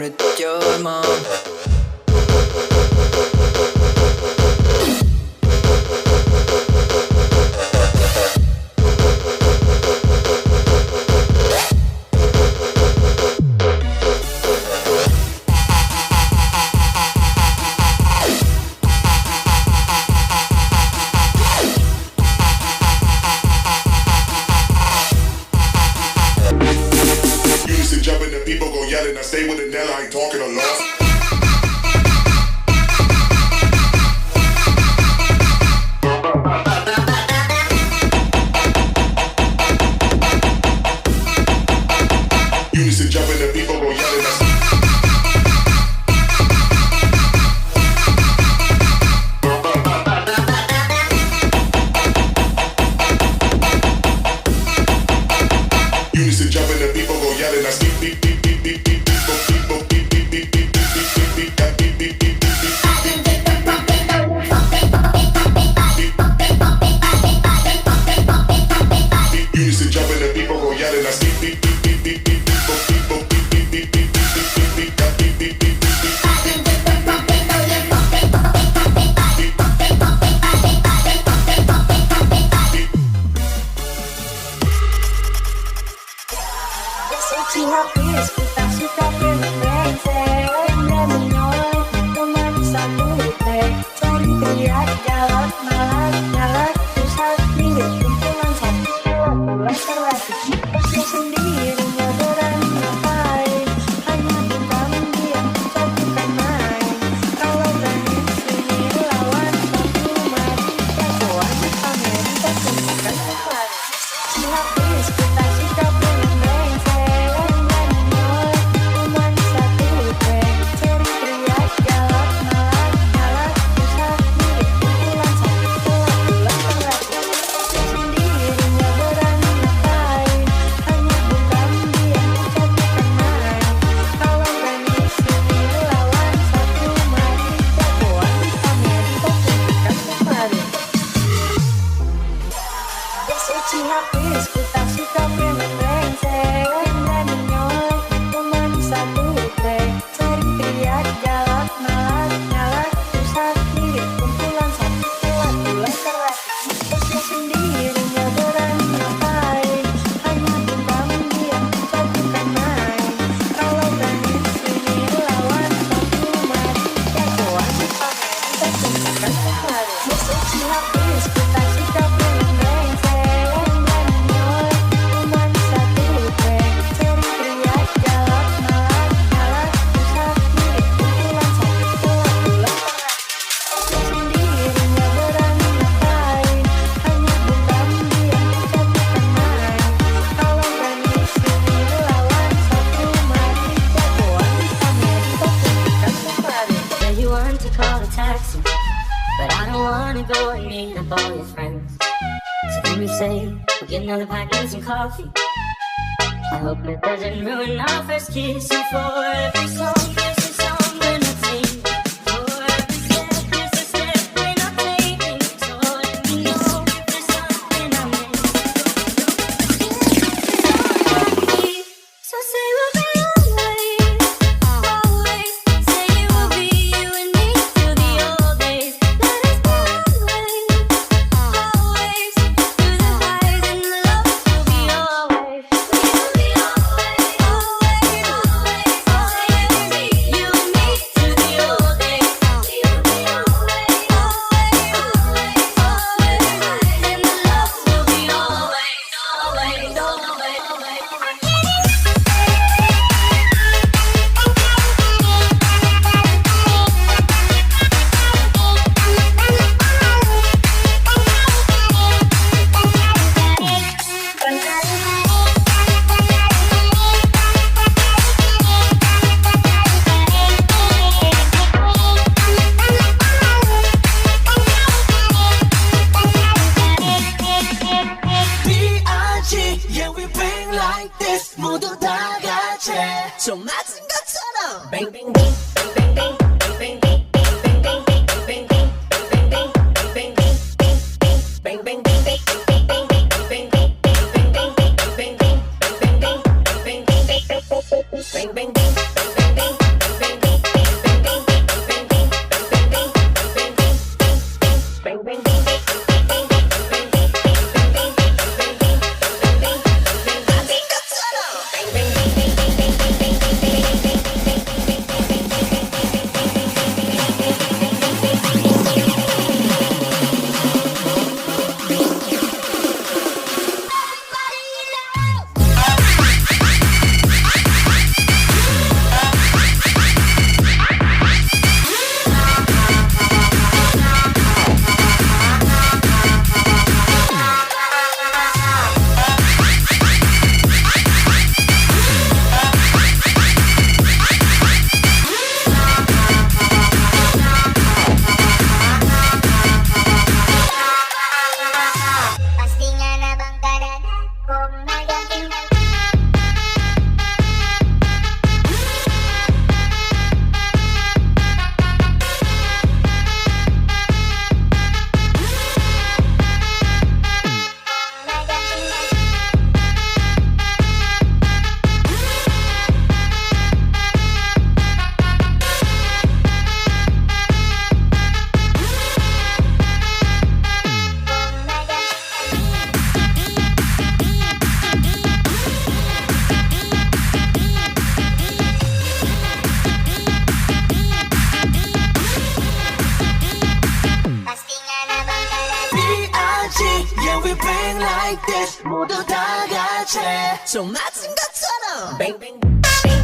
with your mom. I stay with it now, I ain't talking a lot. Unison jumping, the people go yelling. Unison jumping, the people go yelling. I speak, beep, beep, beep, beep, beep. Another pint and some coffee. I hope it doesn't ruin our first kiss. And for every song, there's a song we're not singing. For every step, there's a step we're not taking. So let me know if there's something I missed. So say we'll be always. Say it will be you and me till the old days. Let us go always. Through the highs and the lows, we'll be always. We'll be always. 좀 맞은 것처럼 뱅뱅뱅 뱅뱅뱅 뱅뱅뱅 뱅뱅뱅 뱅뱅뱅 뱅뱅뱅 뱅뱅뱅 뱅뱅뱅 like this 모두 다 같이 좀 맞은 것처럼 Bang bang bang